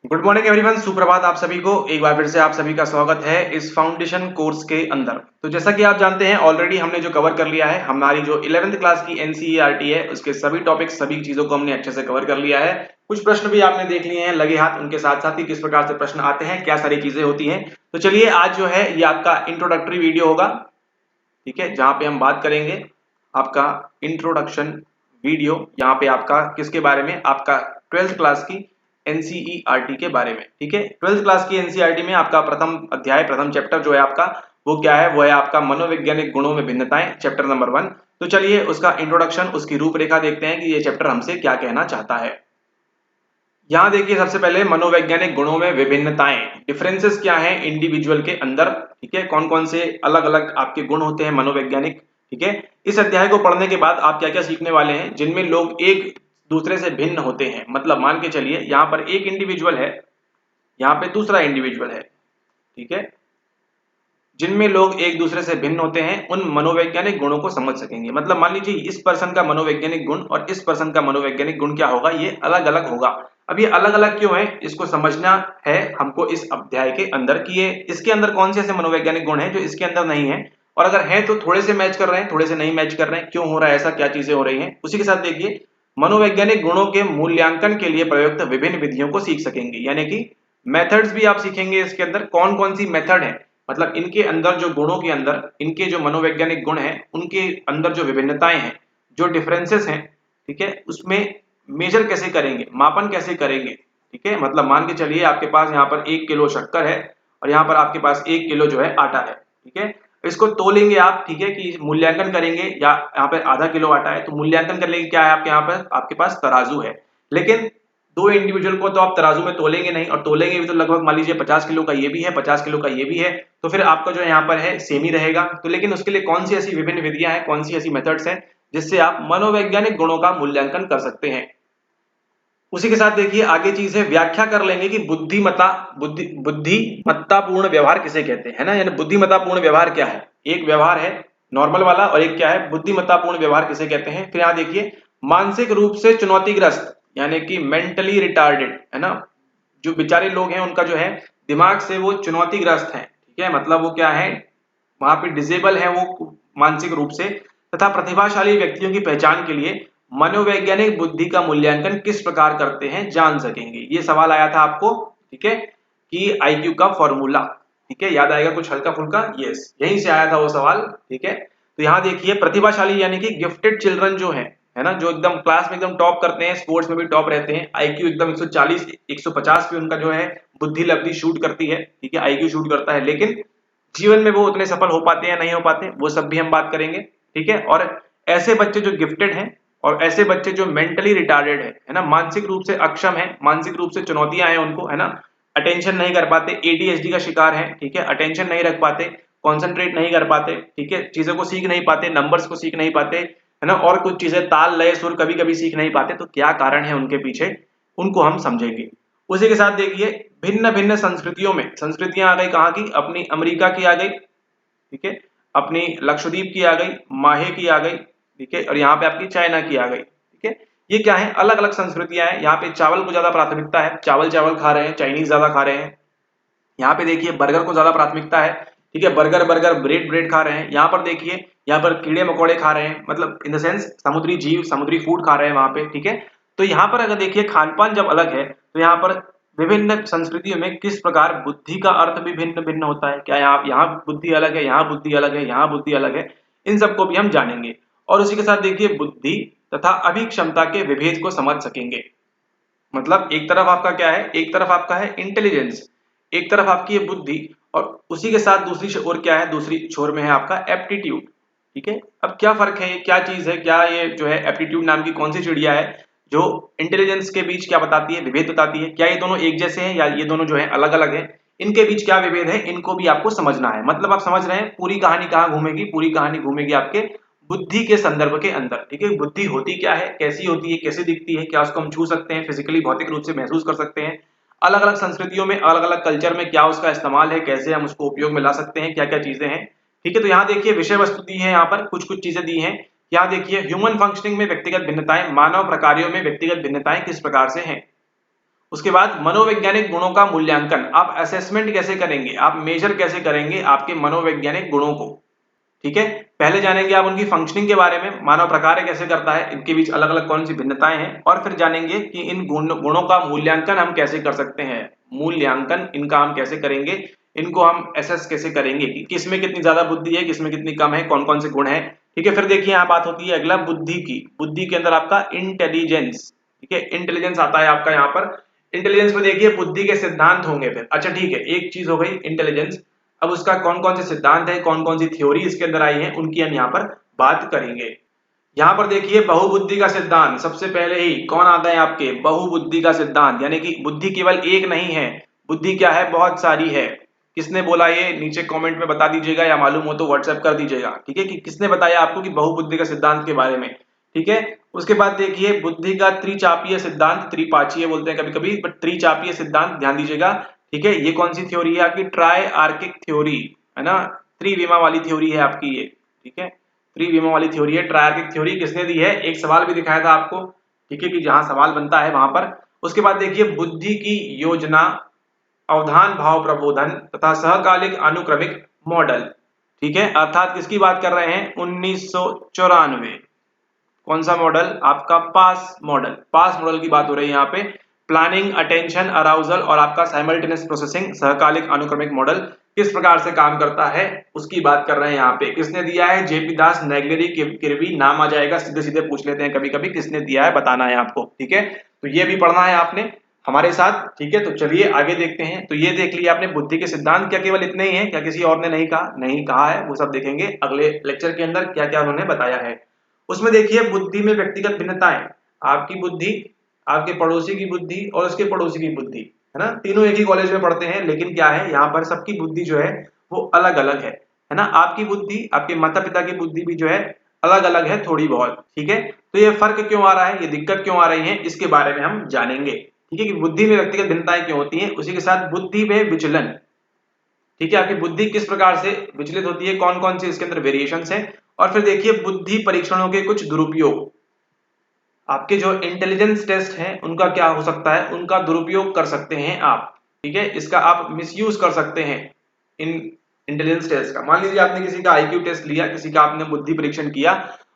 Good morning everyone, सुप्रभात आप सभी को। एक बार फिर से आप सभी का स्वागत है इस फाउंडेशन कोर्स के अंदर। तो जैसा कि आप जानते हैं ऑलरेडी हमने जो कवर कर लिया है, हमारी जो 11th क्लास की एनसीईआरटी है उसके सभी टॉपिक्स सभी चीजों को हमने अच्छे से कवर कर लिया है। कुछ प्रश्न भी आपने देख लिए हैं लगे हाथ, उनके साथ साथ ही किस प्रकार से प्रश्न आते हैं, क्या सारी चीजें होती हैं। तो चलिए आज जो है ये आपका इंट्रोडक्टरी वीडियो होगा, ठीक है, जहां पे हम बात करेंगे आपका इंट्रोडक्शन वीडियो। यहाँ पे आपका किसके बारे में, आपका 12th क्लास की एनसीईआरटी के बारे में, ठीक है। 12th क्लास की एनसीईआरटी में आपका प्रथम अध्याय, प्रथम चैप्टर जो है आपका वो क्या है, वो है आपका मनोवैज्ञानिक गुणों में भिन्नताएं, चैप्टर नंबर 1। तो चलिए उसका इंट्रोडक्शन, उसकी रूपरेखा देखते हैं कि ये चैप्टर हमसे क्या कहना चाहता है। यहाँ देखिए सबसे पहले मनोवैज्ञानिक गुणों में विभिन्नताएं, डिफरेंसेस क्या हैं इंडिविजुअल के अंदर, ठीक है, कौन कौन से अलग अलग आपके गुण होते हैं मनोवैज्ञानिक, ठीक है। इस अध्याय को पढ़ने के बाद आप क्या क्या सीखने वाले हैं जिनमें लोग एक दूसरे से भिन्न होते हैं। मतलब मान के चलिए यहाँ पर एक इंडिविजुअल है, यहाँ पे दूसरा इंडिविजुअल है, ठीक है, जिनमें लोग एक दूसरे से भिन्न होते हैं, उन मनोवैज्ञानिक गुणों को समझ सकेंगे। मतलब मान लीजिए इस पर्सन का मनोवैज्ञानिक गुण और इस पर्सन का मनोवैज्ञानिक गुण क्या होगा, ये अलग अलग होगा। अब ये अलग अलग क्यों है, इसको समझना है हमको इस अध्याय के अंदर कि ये इसके अंदर कौन से ऐसे मनोवैज्ञानिक गुण हैं जो इसके अंदर नहीं है, और अगर है तो थोड़े से मैच कर रहे हैं, थोड़े से नहीं मैच कर रहे हैं, क्यों हो रहा है ऐसा, क्या चीजें हो रही हैं। उसी के साथ देखिए मनोवैज्ञानिक गुणों के मूल्यांकन के लिए प्रयुक्त विभिन्न विधियों को सीख सकेंगे, यानी कि मेथड्स भी आप सीखेंगे। इसके अंदर कौन कौन सी मेथड है, मतलब इनके अंदर जो गुणों के अंदर, इनके जो मनोवैज्ञानिक गुण हैं उनके अंदर जो विभिन्नताएं हैं, जो डिफरेंसेस हैं, ठीक है, उसमें मेजर कैसे करेंगे, मापन कैसे करेंगे, ठीक है। मतलब मान के चलिए आपके पास यहाँ पर 1 किलो शक्कर है और यहाँ पर आपके पास 1 किलो जो है आटा है, ठीक है। इसको तोलेंगे आप, ठीक है, कि मूल्यांकन करेंगे, या यहाँ पे आधा किलो आटा है तो मूल्यांकन कर लेंगे क्या है आपके यहाँ पर, आपके पास तराजू है। लेकिन दो इंडिविजुअल को तो आप तराजू में तोलेंगे नहीं, और तोलेंगे भी तो लगभग मान लीजिए 50 किलो का ये भी है, 50 किलो का ये भी है, तो फिर आपका जो यहाँ पर है सेम ही रहेगा। तो लेकिन उसके लिए कौन सी ऐसी विभिन्न विधियां हैं, कौन सी ऐसी मेथड्स हैं जिससे आप मनोवैज्ञानिक गुणों का मूल्यांकन कर सकते हैं। उसी के साथ देखिए आगे चीज है, व्याख्या कर लेंगे कि बुद्धिमत्तापूर्ण व्यवहार किसे कहते हैं, है ना, यानी बुद्धिमत्तापूर्ण व्यवहार क्या है। एक व्यवहार है नॉर्मल वाला और एक क्या है, बुद्धिमत्तापूर्ण व्यवहार किसे कहते हैं। फिर यहाँ देखिए मानसिक रूप से चुनौतीग्रस्त, यानी कि मेंटली रिटार्डेड, है ना, जो बेचारे लोग हैं उनका जो है दिमाग से वो चुनौतीग्रस्त है, ठीक है, मतलब वो क्या है, वहां पे डिसेबल है वो मानसिक रूप से। तथा प्रतिभाशाली व्यक्तियों की पहचान के लिए मनोवैज्ञानिक बुद्धि का मूल्यांकन किस प्रकार करते हैं जान सकेंगे। ये सवाल आया था आपको, ठीक है, कि आईक्यू का फॉर्मूला, ठीक है, याद आएगा कुछ हल्का फुल्का, यस यहीं से आया था वो सवाल, ठीक है। तो यहाँ देखिए प्रतिभाशाली यानी कि गिफ्टेड चिल्ड्रन जो है ना, जो एकदम क्लास में एकदम टॉप करते हैं, स्पोर्ट्स में भी टॉप रहते हैं, आईक्यू एकदम 140 150 पे उनका जो है बुद्धि लब्धि शूट करती है, ठीक है, आईक्यू शूट करता है। लेकिन जीवन में वो उतने सफल हो पाते हैं या नहीं हो पाते, वो सब भी हम बात करेंगे, ठीक है। और ऐसे बच्चे जो गिफ्टेड हैं और ऐसे बच्चे जो मेंटली रिटार्डेड है ना, मानसिक रूप से अक्षम है, मानसिक रूप से चुनौतियां हैं उनको, है ना, अटेंशन नहीं कर पाते, एडीएचडी का शिकार है, ठीक है, अटेंशन नहीं रख पाते, कॉन्सेंट्रेट नहीं कर पाते, ठीक है, चीजों को सीख नहीं पाते, नंबर्स को सीख नहीं पाते, है ना, और कुछ चीजें ताल लय सुर कभी कभी सीख नहीं पाते। तो क्या कारण है उनके पीछे, उनको हम समझेंगे। उसी के साथ देखिए भिन्न भिन्न संस्कृतियों में, संस्कृतियां आ गई कहाँ की, अपनी अमेरिका की आ गई, ठीक है, अपनी लक्षद्वीप की आ गई, माहे की आ गई, ठीक है, और यहाँ पे आपकी चाइना की आ गई, ठीक है। ये क्या है, अलग अलग संस्कृतियां हैं। यहाँ पे चावल को ज्यादा प्राथमिकता है, चावल चावल खा रहे हैं, चाइनीज ज्यादा खा रहे हैं। यहाँ पे देखिए बर्गर को ज्यादा प्राथमिकता है, ठीक है, बर्गर बर्गर, ब्रेड ब्रेड खा रहे हैं। यहाँ पर देखिए यहाँ पर कीड़े मकोड़े खा रहे हैं, मतलब इन द सेंस समुद्री जीव, समुद्री फूड खा रहे हैं वहां पे, ठीक है। तो यहाँ पर अगर देखिए खान पान जब अलग है तो यहाँ पर विभिन्न संस्कृतियों में किस प्रकार बुद्धि का अर्थ भी भिन्न भिन्न होता है। क्या यहाँ बुद्धि अलग है, यहाँ बुद्धि अलग है, यहाँ बुद्धि अलग है, इन सबको भी हम जानेंगे। और उसी के साथ देखिए बुद्धि तथा अभिक्षमता के विभेद को समझ सकेंगे। मतलब एक तरफ आपका क्या है, एक तरफ आपका है इंटेलिजेंस, एक तरफ आपकी है बुद्धि, और उसी के साथ दूसरी ओर क्या है, दूसरी छोर में है आपका एप्टीट्यूड, ठीक है। अब क्या फर्क है, ये क्या चीज है, क्या ये जो है एप्टीट्यूड नाम की कौन सी चिड़िया है जो इंटेलिजेंस के बीच क्या बताती है, विभेद बताती है। क्या ये दोनों एक जैसे हैं या ये दोनों जो है अलग अलग है, इनके बीच क्या विभेद है, इनको भी आपको समझना है। मतलब आप समझ रहे हैं पूरी कहानी कहाँ घूमेगी, पूरी कहानी घूमेगी आपके बुद्धि के संदर्भ के अंदर, ठीक है। बुद्धि होती क्या है, कैसी होती है, कैसे दिखती है, क्या उसको हम छू सकते हैं, फिजिकली भौतिक रूप से महसूस कर सकते हैं, अलग अलग संस्कृतियों में अलग अलग कल्चर में क्या उसका इस्तेमाल है, कैसे हम उसको उपयोग में ला सकते हैं, क्या क्या चीजें हैं, ठीक है। तो यहाँ देखिए विषय वस्तु दी है, यहाँ पर कुछ कुछ चीजें दी हैं। यहाँ देखिए ह्यूमन फंक्शनिंग में व्यक्तिगत भिन्नताएं, मानव प्रकारों में व्यक्तिगत भिन्नताएं किस प्रकार से हैं। उसके बाद मनोवैज्ञानिक गुणों का मूल्यांकन, आप असेसमेंट कैसे करेंगे, आप मेजर कैसे करेंगे आपके मनोवैज्ञानिक गुणों को। ठीक है, पहले जानेंगे आप उनकी फंक्शनिंग के बारे में, मानव प्रकार कैसे करता है, इनके बीच अलग अलग कौन सी भिन्नताएं हैं, और फिर जानेंगे कि इन गुणों का मूल्यांकन हम कैसे कर सकते हैं, मूल्यांकन इनका हम कैसे करेंगे, इनको हम एसेस कैसे करेंगे कि किसमें कितनी ज्यादा बुद्धि है, किसमें कितनी कम है, कौन कौन से गुण है। ठीक है, फिर देखिए यहाँ बात होती है अगला बुद्धि की, बुद्धि के अंदर आपका इंटेलिजेंस। ठीक है, इंटेलिजेंस आता है आपका यहाँ पर। इंटेलिजेंस में देखिए बुद्धि के सिद्धांत होंगे फिर। अच्छा ठीक है, एक चीज हो गई इंटेलिजेंस, अब उसका कौन कौन से सिद्धांत है, कौन कौन सी थ्योरी इसके अंदर आई है, उनकी हम यहाँ पर बात करेंगे। यहाँ पर देखिए बहुबुद्धि का सिद्धांत, सबसे पहले ही कौन आता है आपके, बहुबुद्धि का सिद्धांत, यानी कि बुद्धि केवल एक नहीं है, बुद्धि क्या है, बहुत सारी है। किसने बोला ये, नीचे कमेंट में बता दीजिएगा, या मालूम हो तो व्हाट्सएप कर दीजिएगा। ठीक है, कि किसने बताया आपको कि बहुबुद्धि का सिद्धांत के बारे में। ठीक है, उसके बाद देखिए बुद्धि का त्रिचापीय सिद्धांत, त्रिपाचीय बोलते हैं कभी कभी, बट त्रिचापीय सिद्धांत ध्यान दीजिएगा। ठीक है, ये कौन सी थ्योरी है आपकी, ट्राई आर्किक थ्योरी है ना, त्रिविमा वाली थ्योरी है आपकी ये। ठीक है, त्रिविमा वाली थ्योरी है, ट्रायर्किक थ्योरी किसने दी है, एक सवाल भी दिखाया था आपको। ठीक है, कि जहां सवाल बनता है वहां पर। उसके बाद देखिए बुद्धि की योजना, अवधान भाव प्रबोधन तथा सहकालिक अनुक्रमिक मॉडल। ठीक है, अर्थात किसकी बात कर रहे हैं, 1994, कौन सा मॉडल आपका, पास मॉडल, पास मॉडल की बात हो रही है यहाँ पे। प्लानिंग, अटेंशन, अराउजल और आपका साइमल्टेनियस प्रोसेसिंग, सहकालिक अनुक्रमिक मॉडल किस प्रकार से काम करता है उसकी बात कर रहे हैं यहाँ पे। किसने दिया है, जेपी दास, नेगलेरी, किरवी, नाम आ जाएगा, सीधे सीधे पूछ लेते हैं कभी कभी, किसने दिया है बताना है आपको। ठीक है, तो ये भी पढ़ना है आपने हमारे साथ। ठीक है, तो चलिए आगे देखते हैं। तो ये देख लिया आपने बुद्धि के सिद्धांत, क्या केवल इतने ही है, क्या किसी और ने नहीं कहा, नहीं कहा है, वो सब देखेंगे अगले लेक्चर के अंदर क्या क्या उन्होंने बताया है। उसमें देखिए बुद्धि में व्यक्तिगत भिन्नताएं, आपकी बुद्धि, आपके पड़ोसी की बुद्धि और उसके पड़ोसी की बुद्धि, है ना, तीनों एक ही कॉलेज में पढ़ते हैं, लेकिन क्या है यहाँ पर सबकी बुद्धि जो है वो अलग अलग है ना। आपकी बुद्धि, आपके माता पिता की बुद्धि भी जो है अलग अलग है थोड़ी बहुत। ठीक है, तो ये फर्क क्यों आ रहा है, ये दिक्कत क्यों आ रही है, इसके बारे में हम जानेंगे। ठीक है, कि बुद्धि में व्यक्तिगत भिन्नताएं क्यों होती हैं, उसी के साथ बुद्धि में विचलन। ठीक है, आपकी बुद्धि किस प्रकार से विचलित होती है, कौन कौन से इसके अंदर वेरिएशंस हैं। और फिर देखिए बुद्धि परीक्षणों के कुछ दुरुपयोग, आपके जो इंटेलिजेंस टेस्ट हैं उनका क्या हो सकता है, उनका दुरुपयोग कर सकते हैं आप। ठीक है, इसका आप मिसयूज कर सकते हैं इन इंटेलिजेंस टेस्ट का। मान लीजिए आपने किसी का आईक्यू टेस्ट लिया, किसी का आपने बुद्धि परीक्षण किया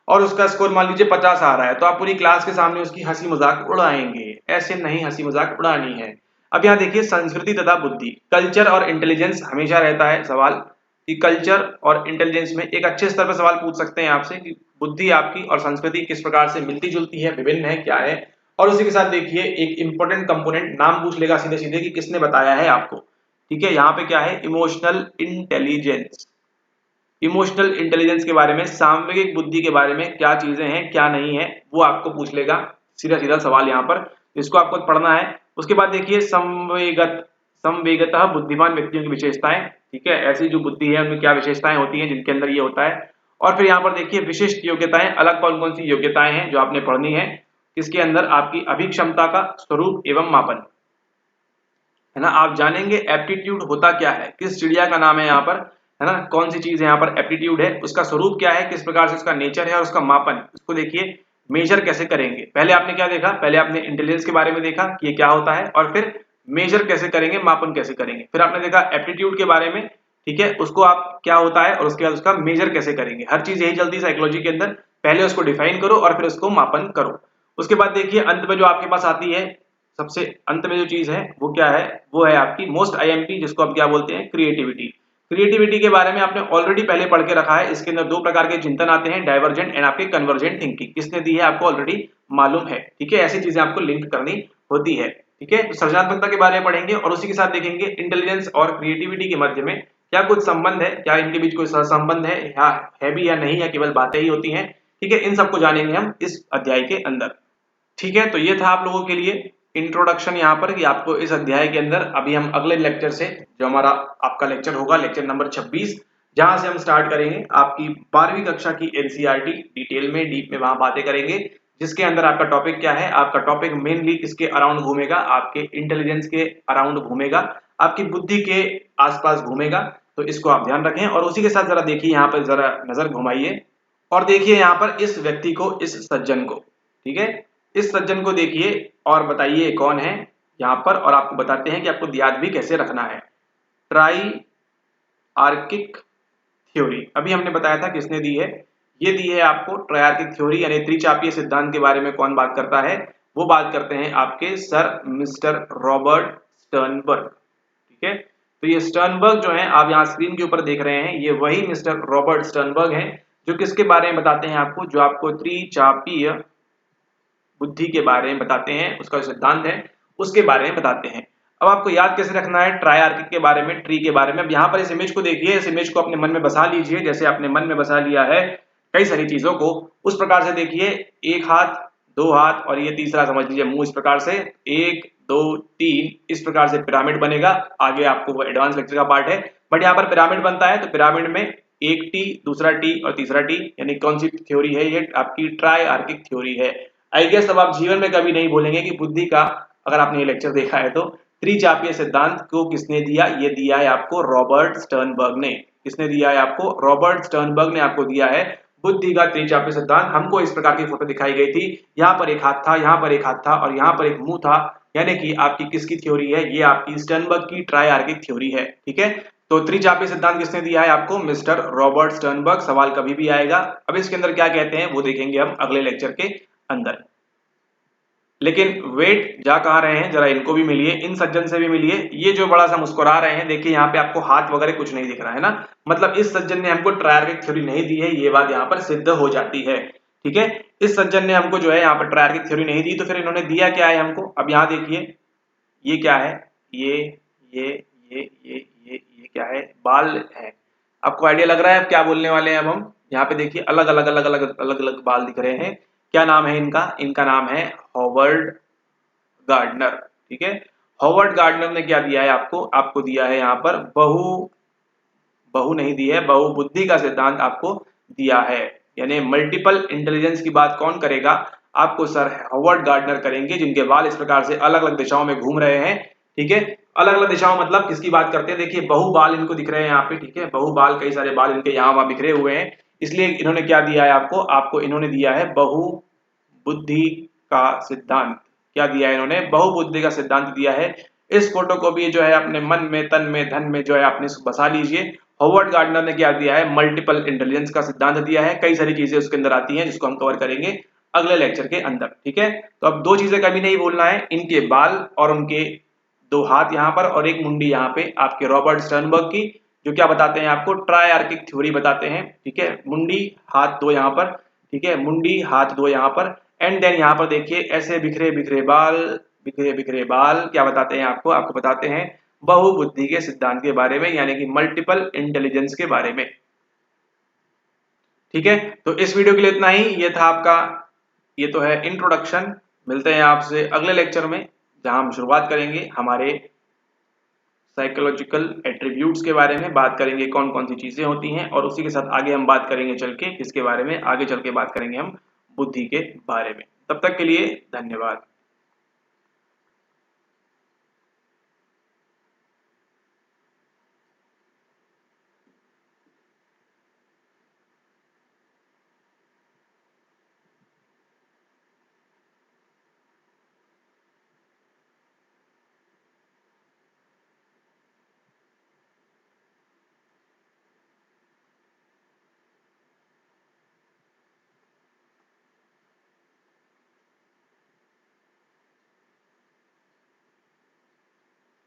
और उसका स्कोर मान लीजिए 50 आ रहा है, तो आप पूरी क्लास के सामने उसकी हंसी मजाक उड़ाएंगे, ऐसे नहीं हंसी मजाक उड़ानी है। अब यहाँ देखिए संस्कृति तथा बुद्धि, कल्चर और इंटेलिजेंस हमेशा रहता है सवाल, कि कल्चर और इंटेलिजेंस में एक अच्छे स्तर पर सवाल पूछ सकते हैं आपसे कि बुद्धि आपकी और संस्कृति किस प्रकार से मिलती जुलती है, विभिन्न है, क्या है। और उसी के साथ देखिए एक इंपॉर्टेंट कंपोनेंट नाम पूछ लेगा सीधे सीधे कि किसने बताया है आपको। ठीक है, यहाँ पे क्या है, इमोशनल इंटेलिजेंस, इमोशनल इंटेलिजेंस के बारे में, सामवेगिक बुद्धि के बारे में क्या चीजें हैं क्या नहीं है वो आपको पूछ लेगा, सीधा सीधा सवाल यहाँ पर, इसको आपको पढ़ना है। उसके बाद देखिए संवेगतः बुद्धिमान व्यक्तियों की विशेषताएं। ठीक है, ऐसी जो बुद्धि है उनमें क्या विशेषताएं होती हैं जिनके अंदर ये होता है। और फिर यहाँ पर देखिए विशिष्ट योग्यताएं, अलग कौन कौन सी योग्यताएं हैं जो आपने पढ़नी है, इसके अंदर आपकी अभिक्षमता का स्वरूप एवं मापन, है ना। आप जानेंगे एप्टीट्यूड होता क्या है, किस चिड़िया का नाम है यहाँ पर, है ना, कौन सी चीज है यहाँ पर एप्टीट्यूड है, उसका स्वरूप क्या है, किस प्रकार से उसका नेचर है, और उसका मापन, उसको देखिए मेजर कैसे करेंगे। पहले आपने क्या देखा, पहले आपने इंटेलिजेंस के बारे में देखा कि ये क्या होता है, और फिर मेजर कैसे करेंगे, मापन कैसे करेंगे। फिर आपने देखा एप्टीट्यूड के बारे में, ठीक है, उसको आप क्या होता है और उसके बाद उसका मेजर कैसे करेंगे। हर चीज यही चलती है साइकोलॉजी के अंदर, पहले उसको डिफाइन करो और फिर उसको मापन करो। उसके बाद देखिए अंत में जो आपके पास आती है, सबसे अंत में जो चीज है वो क्या है, वो है आपकी मोस्ट आईएमपी, जिसको आप क्या बोलते हैं, क्रिएटिविटी। क्रिएटिविटी के बारे में आपने ऑलरेडी पहले पढ़ के रखा है, इसके अंदर दो प्रकार के चिंतन आते हैं, डाइवर्जेंट एंड आपके कन्वर्जेंट थिंकिंग, किसने दी है आपको ऑलरेडी मालूम है। ठीक है, ऐसी चीजें आपको लिंक करनी होती है। ठीक है, तो सृजनात्मकता के बारे में पढ़ेंगे और उसी के साथ देखेंगे इंटेलिजेंस और क्रिएटिविटी के मध्य में क्या कुछ संबंध है, क्या इनके बीच कोई सहसंबंध है, या है भी या नहीं, या केवल बातें ही होती हैं। ठीक है, इन सबको जानेंगे हम इस अध्याय के अंदर। ठीक है, तो ये था आप लोगों के लिए इंट्रोडक्शन यहाँ पर, कि आपको इस अध्याय के अंदर अभी हम अगले लेक्चर से, जो हमारा आपका लेक्चर होगा लेक्चर नंबर 26, जहां से हम स्टार्ट करेंगे आपकी 12वीं कक्षा की एनसीईआरटी डिटेल में, डीप में वहां बातें करेंगे, जिसके अंदर आपका टॉपिक क्या है, आपका टॉपिक मेनली किसके अराउंड घूमेगा, आपके इंटेलिजेंस के अराउंड घूमेगा, आपकी बुद्धि के आसपास घूमेगा। तो इसको आप ध्यान रखें। और उसी के साथ जरा देखिए यहाँ पर, जरा नजर घुमाइए और देखिए यहाँ पर इस व्यक्ति को, इस सज्जन को। ठीक है, इस सज्जन को देखिए और बताइए कौन है। यहाँ पर, और आपको बताते हैं कि आपको याद भी कैसे रखना है। ट्राई आर्किक थ्योरी अभी हमने बताया था किसने दी है, ये दी है आपको ट्राइआर्किक थ्योरी यानी त्रिचापीय सिद्धांत के बारे में कौन बात करता है, वो बात करते हैं आपके सर मिस्टर रॉबर्ट स्टर्नबर्ग। ठीक है, तो ये स्टर्नबर्ग जो है आप यहाँ स्क्रीन के ऊपर देख रहे हैं, ये वही मिस्टर रॉबर्ट स्टर्नबर्ग हैं जो किसके बारे में बताते हैं आपको, जो आपको त्रिचापीय बुद्धि के बारे में बताते हैं, उसका सिद्धांत है उसके बारे में बताते हैं। अब आपको याद कैसे रखना है ट्राइआर्किक के बारे में, ट्री के बारे में। अब यहाँ पर इस इमेज को देखिए, इस इमेज को अपने मन में बसा लीजिए, जैसे आपने मन में बसा लिया है कई सारी चीजों को, उस प्रकार से देखिए, एक हाथ, दो हाथ और ये तीसरा समझ लीजिए मुंह, इस प्रकार से 1 2 3 इस प्रकार से पिरामिड बनेगा। आगे आपको वो एडवांस लेक्चर का पार्ट है, बट यहाँ पर पिरामिड बनता है, तो पिरामिड में एक टी, दूसरा टी और तीसरा टी, यानी कौन सी थ्योरी है, ये आपकी ट्राइआर्किक थ्योरी है। आई गेस अब आप जीवन में कभी नहीं भूलेंगे कि बुद्धि का, अगर आपने ये लेक्चर देखा है तो, त्रिचापीय सिद्धांत को किसने दिया, ये दिया है आपको रॉबर्ट स्टर्नबर्ग ने। किसने दिया है आपको, रॉबर्ट स्टर्नबर्ग ने आपको दिया है बुद्धि का त्रिचापीय सिद्धांत। हमको इस प्रकार की फोटो दिखाई गई थी, यहाँ पर एक हाथ था, यहाँ पर एक हाथ था और यहाँ पर एक मुंह था, यानी कि आपकी किसकी थ्योरी है, ये आपकी स्टर्नबर्ग की ट्राइआर्किक थ्योरी है। ठीक है, तो त्रिचापीय सिद्धांत किसने दिया है आपको, मिस्टर रॉबर्ट स्टर्नबर्ग। सवाल कभी भी आएगा। अब इसके अंदर क्या कहते हैं वो देखेंगे हम अगले लेक्चर के अंदर। लेकिन वेट जा कहा रहे हैं, जरा इनको भी मिलिए, इन सज्जन से भी मिलिए। ये जो बड़ा सा मुस्कुरा रहे हैं, देखिए यहाँ पे आपको हाथ वगैरह कुछ नहीं दिख रहा है ना, मतलब इस सज्जन ने हमको ट्राइआर्किक थ्योरी नहीं दी है, ये बात यहाँ पर सिद्ध हो जाती है। ठीक है, इस सज्जन ने हमको जो है यहाँ पर ट्राइआर्किक थ्योरी नहीं दी, तो फिर इन्होंने दिया क्या है हमको। अब यहाँ देखिए, ये क्या है, ये ये ये ये ये क्या है, बाल है। आपको आइडिया लग रहा है अब क्या बोलने वाले हैं। अब हम यहाँ पे देखिए, अलग अलग अलग अलग अलग अलग बाल दिख रहे हैं। क्या नाम है इनका, इनका नाम है हॉवर्ड गार्डनर। ठीक है, हॉवर्ड गार्डनर ने क्या दिया है आपको, आपको दिया है यहाँ पर बहु नहीं दी है, बहुबुद्धि का सिद्धांत आपको दिया है। यानी मल्टीपल इंटेलिजेंस की बात कौन करेगा, आपको सर हॉवर्ड गार्डनर करेंगे, जिनके बाल इस प्रकार से अलग अलग दिशाओं में घूम रहे हैं। ठीक है, अलग अलग दिशाओं मतलब किसकी बात करते हैं, देखिए बहु बाल इनको दिख रहे हैं यहाँ पे। ठीक है, बहु बाल, कई सारे बाल इनके यहाँ वहां बिखरे हुए हैं, इसलिए इन्होंने क्या दिया है आपको, आपको इन्होंने दिया है बहुबुद्धि का सिद्धांत। क्या दिया है इन्होंने, बहुबुद्धि का सिद्धांत दिया है। इस फोटो को भी जो है अपने मन में, तन में, धन में जो है आपने बसा लीजिए। हॉवर्ड गार्डनर ने क्या दिया है, मल्टीपल इंटेलिजेंस का सिद्धांत दिया है। कई सारी चीजें उसके अंदर आती हैं जिसको हम कवर करेंगे अगले लेक्चर के अंदर। ठीक है, तो अब दो चीजें कभी नहीं भूलना है, इनके बाल और उनके दो हाथ यहाँ पर और एक मुंडी यहाँ पे, आपके रॉबर्ट स्टर्नबर्ग की, जो क्या बताते हैं आपको, ट्राइआर्किक थ्योरी बताते हैं। ठीक है, मुंडी हाथ दो यहाँ पर, ठीक है, मुंडी हाथ दो यहाँ पर, एंड देन यहाँ पर देखिए ऐसे बिखरे बिखरे बाल, बिखरे बिखरे बाल क्या बताते हैं आपको, आपको बताते हैं बहुबुद्धि के सिद्धांत के बारे में, यानी कि मल्टीपल इंटेलिजेंस के बारे में। ठीक है, तो इस वीडियो के लिए इतना ही, ये था आपका, ये तो है इंट्रोडक्शन। मिलते हैं आपसे अगले लेक्चर में, जहां हम शुरुआत करेंगे हमारे साइकोलॉजिकल एट्रीब्यूट्स के बारे में, बात करेंगे कौन कौन सी चीजें होती हैं, और उसी के साथ आगे हम बात करेंगे चल के किसके बारे में, आगे चल के बात करेंगे हम बुद्धि के बारे में। तब तक के लिए धन्यवाद।